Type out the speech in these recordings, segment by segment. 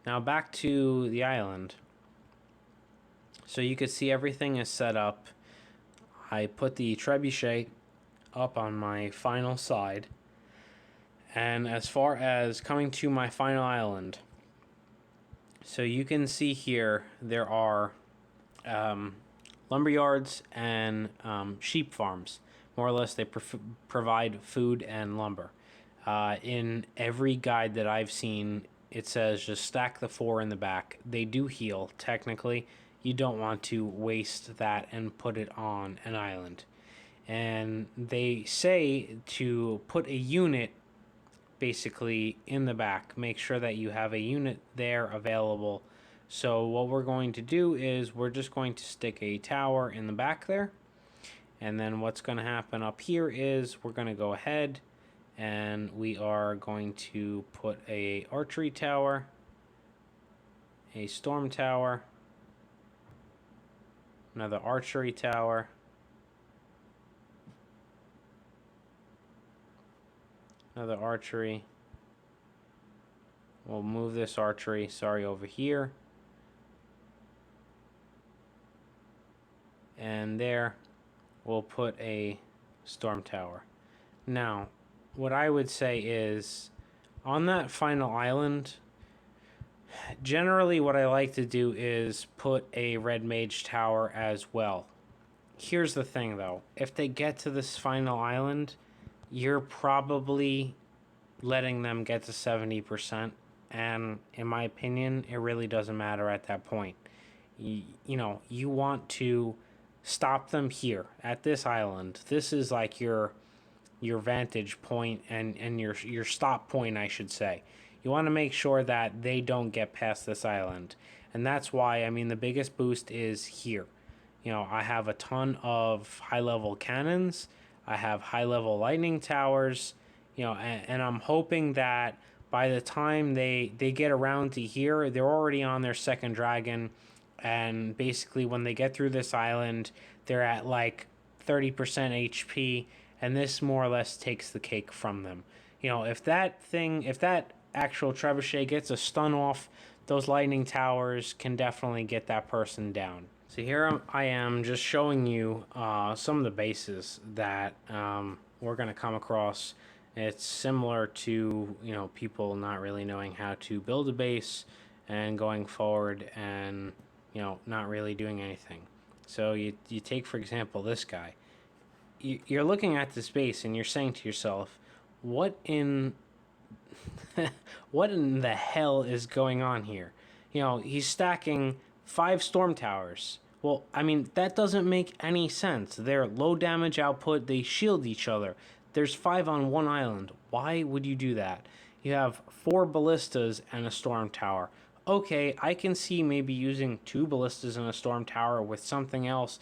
Now back to the island. So you can see everything is set up. I put the trebuchet up on my final side. And as far as coming to my final island, so you can see here there are lumber yards and sheep farms. More or less, they provide food and lumber. In every guide that I've seen, it says just stack the 4 in the back. They do heal, technically. You don't want to waste that and put it on an island. And they say to put a unit basically in the back. Make sure that you have a unit there available. So what we're going to do is we're just going to stick a tower in the back there. And then what's going to happen up here is we're going to go ahead and we are going to put a archery tower, a storm tower, another archery tower, another archery. We'll move this archery, over here. And there we'll put a storm tower. Now, what I would say is on that final island, generally what I like to do is put a red mage tower as well. Here's the thing though, if they get to this final island, you're probably letting them get to 70%, and in my opinion, it really doesn't matter at that point. You know, you want to stop them here at this island. This is like your vantage point and your stop point, I should say. You want to make sure that they don't get past this island. And that's why, I mean, the biggest boost is here. You know, I have a ton of high-level cannons. I have high-level lightning towers. You know, and I'm hoping that by the time they get around to here, they're already on their second dragon. And basically, when they get through this island, they're at like 30% HP, and this more or less takes the cake from them. You know, if that actual trebuchet gets a stun off, those lightning towers can definitely get that person down. So here I am just showing you some of the bases that we're going to come across. It's similar to, you know, people not really knowing how to build a base and going forward and, you know, not really doing anything. So you take, for example, this guy. You're looking at this base and you're saying to yourself, what in what in the hell is going on here? You know, he's stacking 5 storm towers. Well, I mean, that doesn't make any sense. They're low damage output, they shield each other. There's 5 on one island. Why would you do that? You have 4 ballistas and a storm tower. Okay, I can see maybe using 2 ballistas and a storm tower with something else,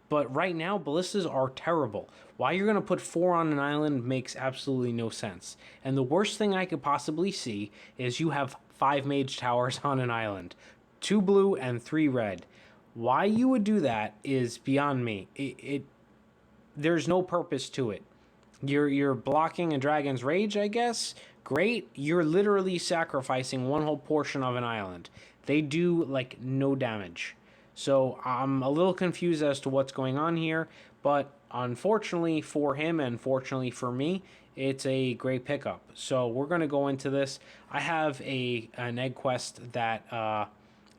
but right now ballistas are terrible. Why you're going to put 4 on an island makes absolutely no sense. And the worst thing I could possibly see is you have 5 mage towers on an island. 2 blue and 3 red. Why you would do that is beyond me. There's no purpose to it. You're blocking a dragon's rage, I guess. Great. You're literally sacrificing one whole portion of an island. They do like no damage. So I'm a little confused as to what's going on here, but unfortunately for him and fortunately for me, it's a great pickup. So we're going to go into this. I have an egg quest that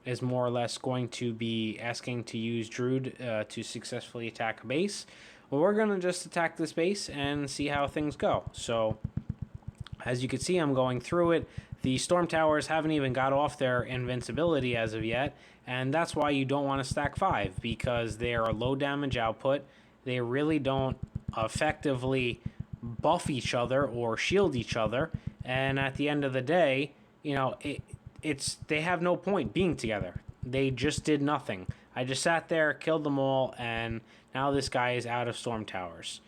is more or less going to be asking to use Druid to successfully attack a base. Well, we're going to just attack this base and see how things go. So, as you can see, I'm going through it. The storm towers haven't even got off their invincibility as of yet, and that's why you don't want to stack 5, because they are low damage output. They really don't effectively buff each other or shield each other, and at the end of the day, you know, they have no point being together. They just did nothing. I just sat there, killed them all, and now this guy is out of storm towers.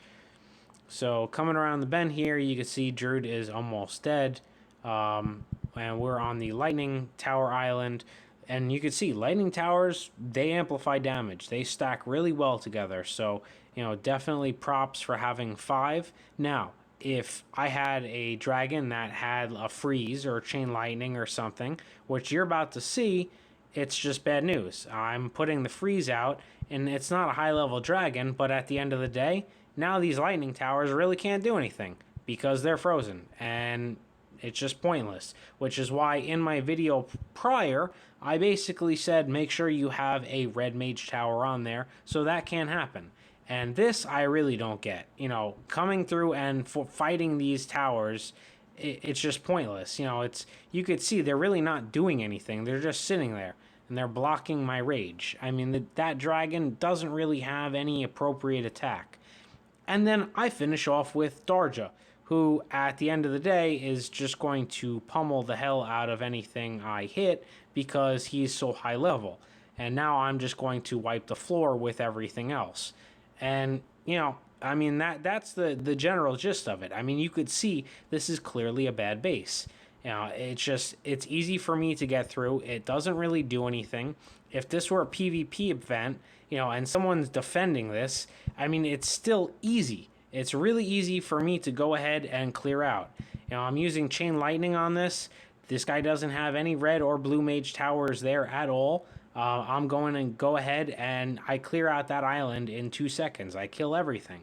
So coming around the bend here, you can see Druid is almost dead. And we're on the lightning tower island. And you can see lightning towers, they amplify damage. They stack really well together. So, you know, definitely props for having 5. Now, if I had a dragon that had a freeze or chain lightning or something, which you're about to see, it's just bad news. I'm putting the freeze out, and it's not a high level dragon, but at the end of the day, now these lightning towers really can't do anything because they're frozen, and it's just pointless. Which is why in my video prior, I basically said make sure you have a red mage tower on there so that can't happen. And this I really don't get. You know, coming through and fighting these towers, it's just pointless. You know, it's you could see they're really not doing anything. They're just sitting there and they're blocking my rage. I mean, that dragon doesn't really have any appropriate attack. And then I finish off with Darja, who at the end of the day is just going to pummel the hell out of anything I hit because he's so high level. And now I'm just going to wipe the floor with everything else. And, you know, I mean, that's the general gist of it. I mean, you could see this is clearly a bad base. You know, it's easy for me to get through. It doesn't really do anything. If this were a PvP event, you know, and someone's defending this, I mean, it's still easy. It's really easy for me to go ahead and clear out. You know, I'm using Chain Lightning on this. This guy doesn't have any red or blue mage towers there at all. I'm going to go ahead and I clear out that island in 2 seconds. I kill everything,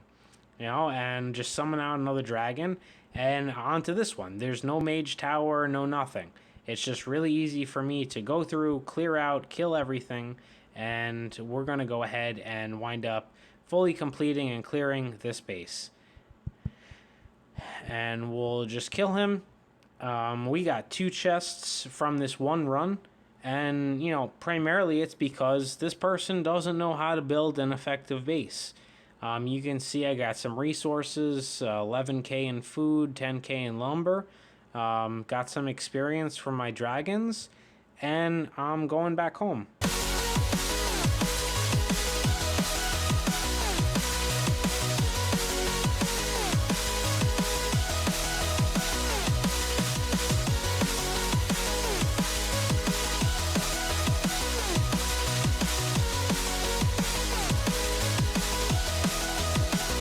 you know, and just summon out another dragon and onto this one. There's no mage tower, no nothing. It's just really easy for me to go through, clear out, kill everything, and we're going to go ahead and wind up fully completing and clearing this base. And we'll just kill him. We got 2 chests from this one run. And, you know, primarily it's because this person doesn't know how to build an effective base. You can see I got some resources, 11k in food, 10k in lumber. Got some experience from my dragons. And I'm going back home.